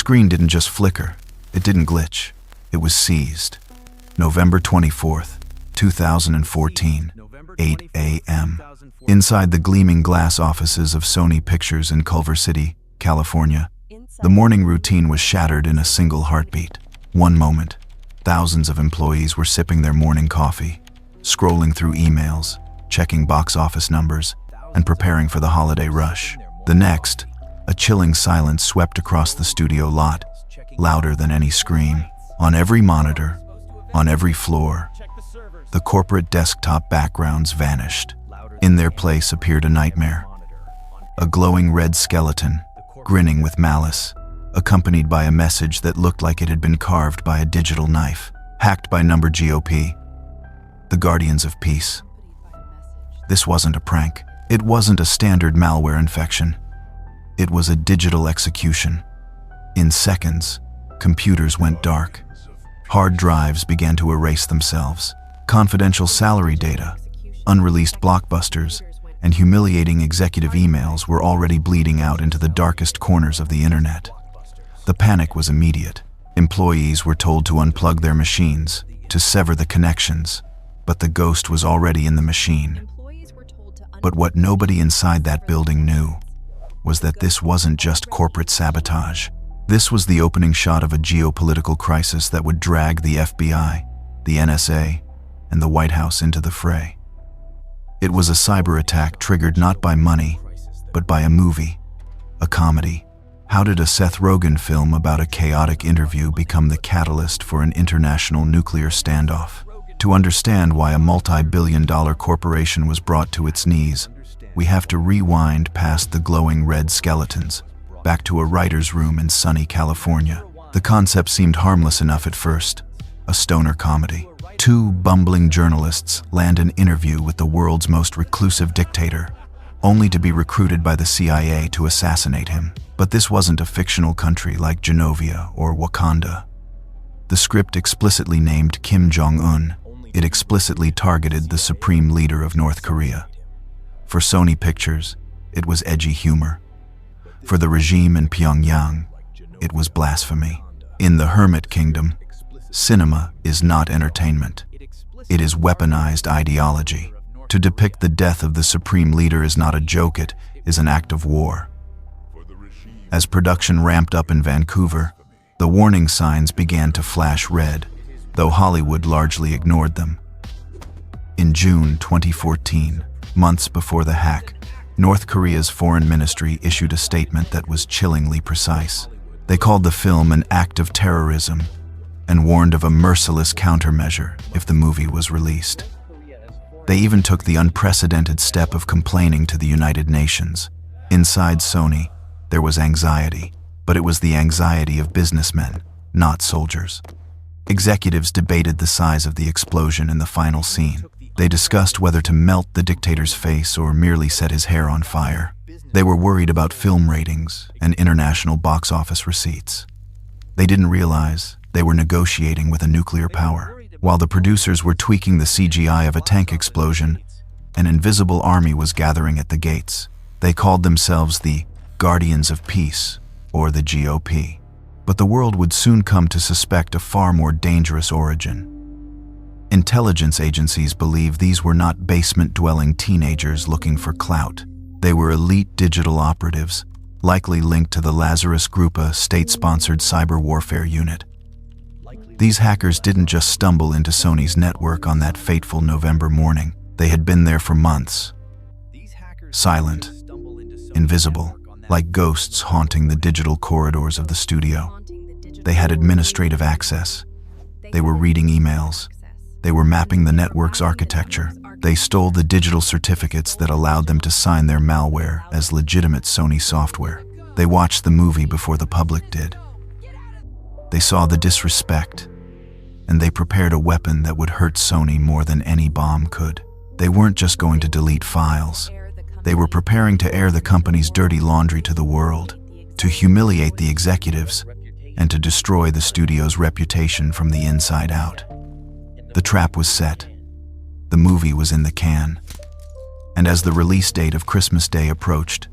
screen didn't just flicker, it didn't glitch, it was seized. November 24th, 2014, 8 a.m. Inside the gleaming glass offices of Sony Pictures in Culver City, California, the morning routine was shattered in a single heartbeat. One moment, thousands of employees were sipping their morning coffee, scrolling through emails, checking box office numbers, and preparing for the holiday rush. The next, a chilling silence swept across the studio lot, louder than any scream. On every monitor, on every floor, the corporate desktop backgrounds vanished. In their place appeared a nightmare. A glowing red skeleton, grinning with malice, accompanied by a message that looked like it had been carved by a digital knife. Hacked by number GOP. The Guardians of Peace. This wasn't a prank. It wasn't a standard malware infection. It was a digital execution. In seconds, computers went dark. Hard drives began to erase themselves. Confidential salary data, unreleased blockbusters, and humiliating executive emails were already bleeding out into the darkest corners of the internet. The panic was immediate. Employees were told to unplug their machines, to sever the connections, but the ghost was already in the machine. But what nobody inside that building knew was that this wasn't just corporate sabotage. This was the opening shot of a geopolitical crisis that would drag the FBI, the NSA, and the White House into the fray. It was a cyber attack triggered not by money, but by a movie, a comedy. How did a Seth Rogen film about a chaotic interview become the catalyst for an international nuclear standoff? To understand why a multi-billion-dollar corporation was brought to its knees, we have to rewind past the glowing red skeletons, back to a writer's room in sunny California. The concept seemed harmless enough at first, a stoner comedy. Two bumbling journalists land an interview with the world's most reclusive dictator, only to be recruited by the CIA to assassinate him. But this wasn't a fictional country like Genovia or Wakanda. The script explicitly named Kim Jong-un. It explicitly targeted the supreme leader of North Korea. For Sony Pictures, it was edgy humor. For the regime in Pyongyang, it was blasphemy. In the Hermit Kingdom, cinema is not entertainment. It is weaponized ideology. To depict the death of the supreme leader is not a joke, it is an act of war. As production ramped up in Vancouver, the warning signs began to flash red, though Hollywood largely ignored them. In June 2014, months before the hack, North Korea's foreign ministry issued a statement that was chillingly precise. They called the film an act of terrorism and warned of a merciless countermeasure if the movie was released. They even took the unprecedented step of complaining to the United Nations. Inside Sony, there was anxiety, but it was the anxiety of businessmen, not soldiers. Executives debated the size of the explosion in the final scene. They discussed whether to melt the dictator's face or merely set his hair on fire. They were worried about film ratings and international box office receipts. They didn't realize they were negotiating with a nuclear power. While the producers were tweaking the CGI of a tank explosion, an invisible army was gathering at the gates. They called themselves the Guardians of Peace, or the GOP. But the world would soon come to suspect a far more dangerous origin. Intelligence agencies believed these were not basement-dwelling teenagers looking for clout. They were elite digital operatives, likely linked to the Lazarus Group, a state-sponsored cyber warfare unit. These hackers didn't just stumble into Sony's network on that fateful November morning. They had been there for months. Silent, invisible, like ghosts haunting the digital corridors of the studio. They had administrative access. They were reading emails. They were mapping the network's architecture. They stole the digital certificates that allowed them to sign their malware as legitimate Sony software. They watched the movie before the public did. They saw the disrespect, and they prepared a weapon that would hurt Sony more than any bomb could. They weren't just going to delete files. They were preparing to air the company's dirty laundry to the world, to humiliate the executives, and to destroy the studio's reputation from the inside out. The trap was set. The movie was in the can. And as the release date of Christmas Day approached,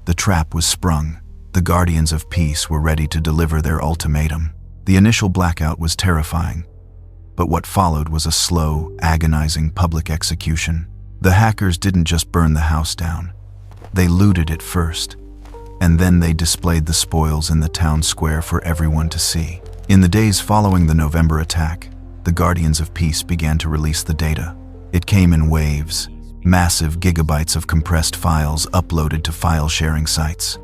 the trap was sprung. The Guardians of Peace were ready to deliver their ultimatum. The initial blackout was terrifying, but what followed was a slow, agonizing public execution. The hackers didn't just burn the house down. They looted it first, and then they displayed the spoils in the town square for everyone to see. In the days following the November attack, the Guardians of Peace began to release the data. It came in waves, massive gigabytes of compressed files uploaded to file-sharing sites.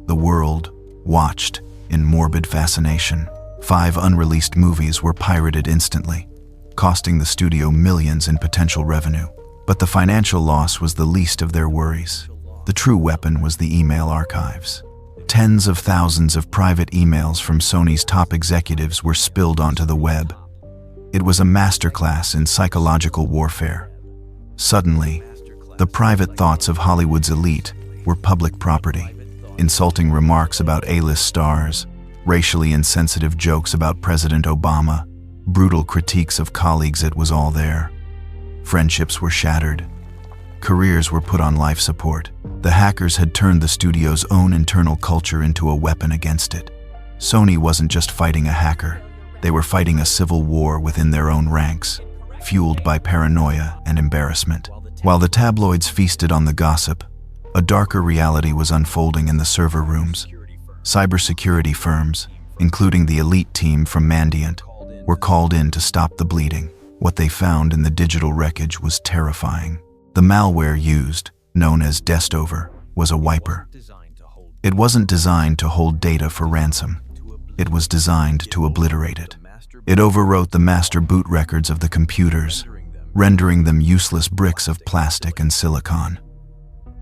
The world watched in morbid fascination. 5 unreleased movies were pirated instantly, costing the studio millions in potential revenue. But the financial loss was the least of their worries. The true weapon was the email archives. Tens of thousands of private emails from Sony's top executives were spilled onto the web. It was a masterclass in psychological warfare. Suddenly, the private thoughts of Hollywood's elite were public property. Insulting remarks about A-list stars, racially insensitive jokes about President Obama, brutal critiques of colleagues, it was all there. Friendships were shattered. Careers were put on life support. The hackers had turned the studio's own internal culture into a weapon against it. Sony wasn't just fighting a hacker. They were fighting a civil war within their own ranks, fueled by paranoia and embarrassment. While the tabloids feasted on the gossip, a darker reality was unfolding in the server rooms. Cybersecurity firms, including the elite team from Mandiant, were called in to stop the bleeding. What they found in the digital wreckage was terrifying. The malware used, known as Destover, was a wiper. It wasn't designed to hold data for ransom. It was designed to obliterate it. It overwrote the master boot records of the computers, rendering them useless bricks of plastic and silicon.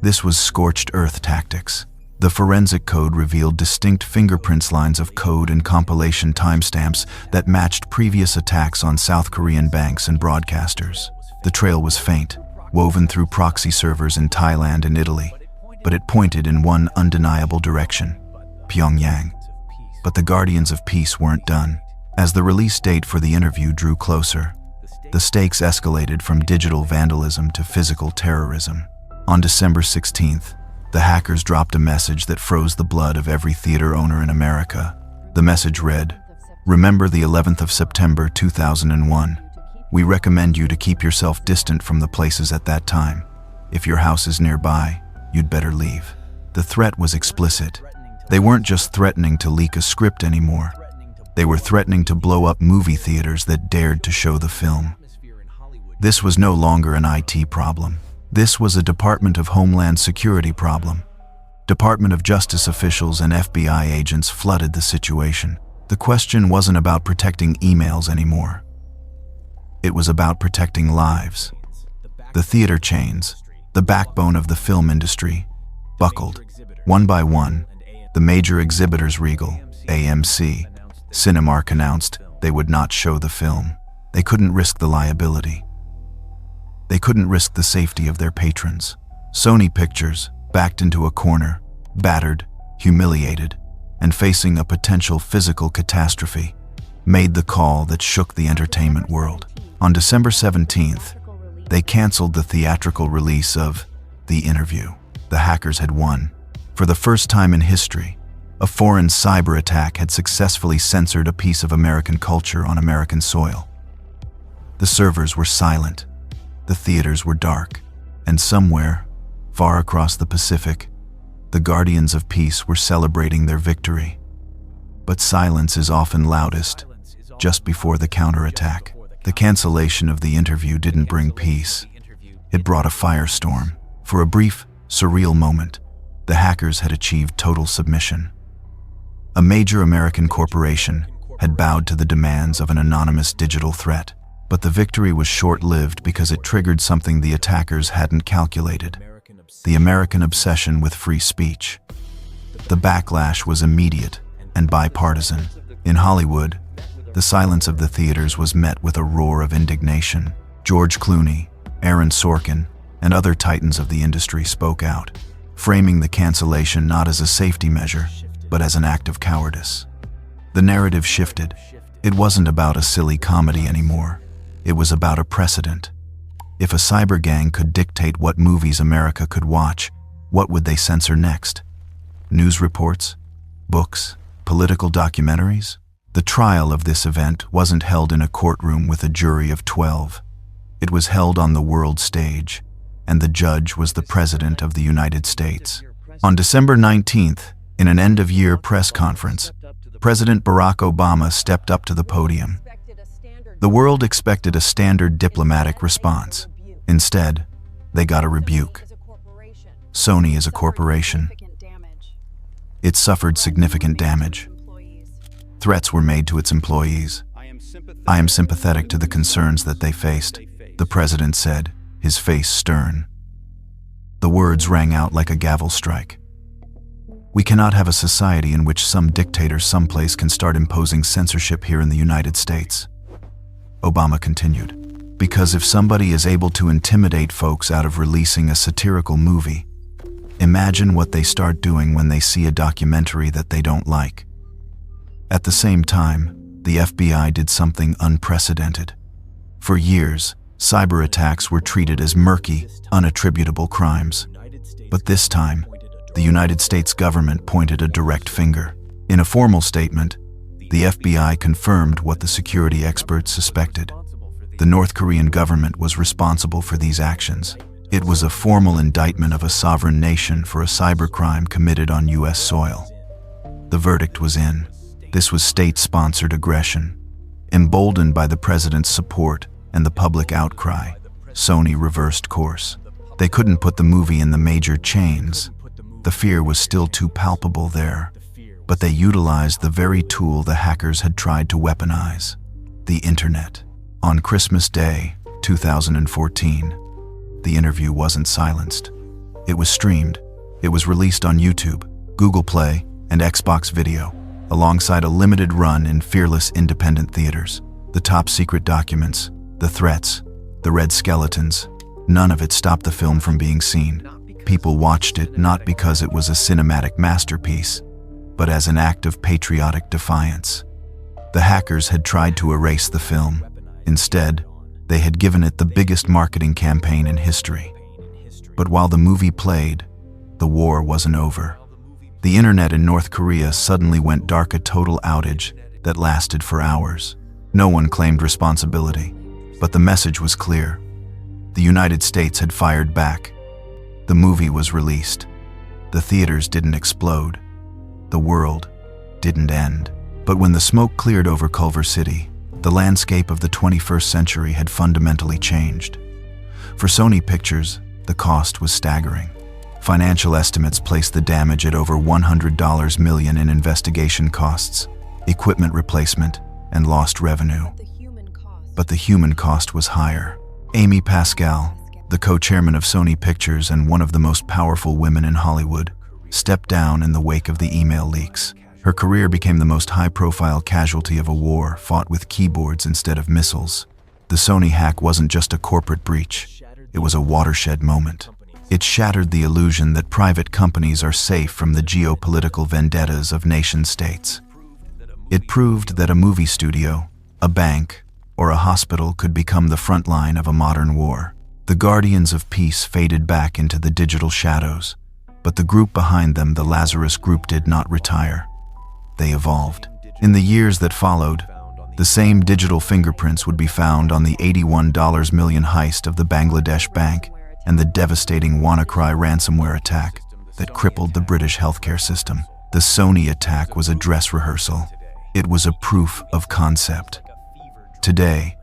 This was scorched earth tactics. The forensic code revealed distinct fingerprints, lines of code, and compilation timestamps that matched previous attacks on South Korean banks and broadcasters. The trail was faint, woven through proxy servers in Thailand and Italy, but it pointed in one undeniable direction: Pyongyang. But the Guardians of Peace weren't done. As the release date for the interview drew closer, the stakes escalated from digital vandalism to physical terrorism. On December 16th, the hackers dropped a message that froze the blood of every theater owner in America. The message read, "Remember the 11th of September 2001. We recommend you to keep yourself distant from the places at that time. If your house is nearby, you'd better leave." The threat was explicit. They weren't just threatening to leak a script anymore. They were threatening to blow up movie theaters that dared to show the film. This was no longer an IT problem. This was a Department of Homeland Security problem. Department of Justice officials and FBI agents flooded the situation. The question wasn't about protecting emails anymore. It was about protecting lives. The theater chains, the backbone of the film industry, buckled. One by one, the major exhibitors, Regal, AMC, Cinemark, announced they would not show the film. They couldn't risk the liability. They couldn't risk the safety of their patrons. Sony Pictures, backed into a corner, battered, humiliated, and facing a potential physical catastrophe, made the call that shook the entertainment world. On December 17th, they canceled the theatrical release of The Interview. The hackers had won. For the first time in history, a foreign cyber attack had successfully censored a piece of American culture on American soil. The servers were silent. The theaters were dark, and somewhere, far across the Pacific, the Guardians of Peace were celebrating their victory. But silence is often loudest, just before the counterattack. The cancellation of The Interview didn't bring peace. It brought a firestorm. For a brief, surreal moment, the hackers had achieved total submission. A major American corporation had bowed to the demands of an anonymous digital threat. But the victory was short-lived because it triggered something the attackers hadn't calculated: the American obsession with free speech. The backlash was immediate and bipartisan. In Hollywood, the silence of the theaters was met with a roar of indignation. George Clooney, Aaron Sorkin, and other titans of the industry spoke out, framing the cancellation not as a safety measure, but as an act of cowardice. The narrative shifted. It wasn't about a silly comedy anymore. It was about a precedent. If a cyber gang could dictate what movies America could watch, what would they censor next? news reports, books, political documentaries. The trial of this event wasn't held in a courtroom with a jury of 12. It was held on the world stage, and the judge was the President of the United States. On December 19th, in an end-of-year press conference, President Barack Obama stepped up to the podium. The world expected a standard diplomatic response. Instead, they got a rebuke. Sony is a corporation. It suffered significant damage. Threats were made to its employees. I am sympathetic to the concerns that they faced, the president said, his face stern. The words rang out like a gavel strike. We cannot have a society in which some dictator someplace can start imposing censorship here in the United States. Obama continued, because if somebody is able to intimidate folks out of releasing a satirical movie, imagine what they start doing when they see a documentary that they don't like. At the same time, the FBI did something unprecedented. For years, cyber attacks were treated as murky, unattributable crimes. But this time, the United States government pointed a direct finger. In a formal statement, the FBI confirmed what the security experts suspected. The North Korean government was responsible for these actions. It was a formal indictment of a sovereign nation for a cybercrime committed on U.S. soil. The verdict was in. This was state-sponsored aggression. Emboldened by the president's support and the public outcry, Sony reversed course. They couldn't put the movie in the major chains. The fear was still too palpable there. But they utilized the very tool the hackers had tried to weaponize: the internet. On Christmas Day, 2014, the interview wasn't silenced. It was streamed. It was released on YouTube, Google Play, and Xbox Video, alongside a limited run in fearless independent theaters. The top-secret documents, the threats, the red skeletons, none of it stopped the film from being seen. People watched it not because it was a cinematic masterpiece, but as an act of patriotic defiance. The hackers had tried to erase the film. Instead, they had given it the biggest marketing campaign in history. But while the movie played, the war wasn't over. The internet in North Korea suddenly went dark, a total outage that lasted for hours. No one claimed responsibility, but the message was clear. The United States had fired back. The movie was released. The theaters didn't explode. The world didn't end. But when the smoke cleared over Culver City, the landscape of the 21st century had fundamentally changed. For Sony Pictures, the cost was staggering. Financial estimates placed the damage at over $100 million in investigation costs, equipment replacement, and lost revenue. But the human cost was higher. Amy Pascal, the co-chairman of Sony Pictures and one of the most powerful women in Hollywood, stepped down in the wake of the email leaks. Her career became the most high-profile casualty of a war fought with keyboards instead of missiles. The Sony hack wasn't just a corporate breach. It was a watershed moment. It shattered the illusion that private companies are safe from the geopolitical vendettas of nation-states. It proved that a movie studio, a bank, or a hospital could become the front line of a modern war. The guardians of peace faded back into the digital shadows, but the group behind them, the Lazarus Group, did not retire. They evolved. In the years that followed, the same digital fingerprints would be found on the $81 million heist of the Bangladesh bank and the devastating WannaCry ransomware attack that crippled the British healthcare system. The Sony attack was a dress rehearsal. It was a proof of concept. Today,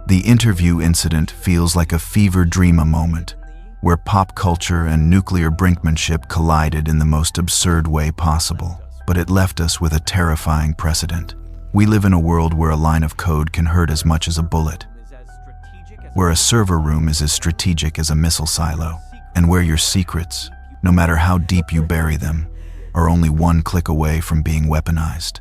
the Interview incident feels like a fever dream, a moment where pop culture and nuclear brinkmanship collided in the most absurd way possible. But it left us with a terrifying precedent. We live in a world where a line of code can hurt as much as a bullet, where a server room is as strategic as a missile silo, and where your secrets, no matter how deep you bury them, are only one click away from being weaponized.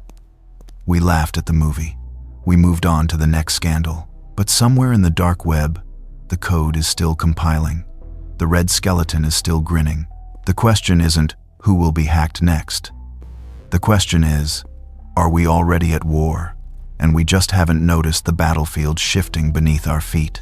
We laughed at the movie. We moved on to the next scandal. But somewhere in the dark web, the code is still compiling. The red skeleton is still grinning. The question isn't, who will be hacked next? The question is, are we already at war, and we just haven't noticed the battlefield shifting beneath our feet?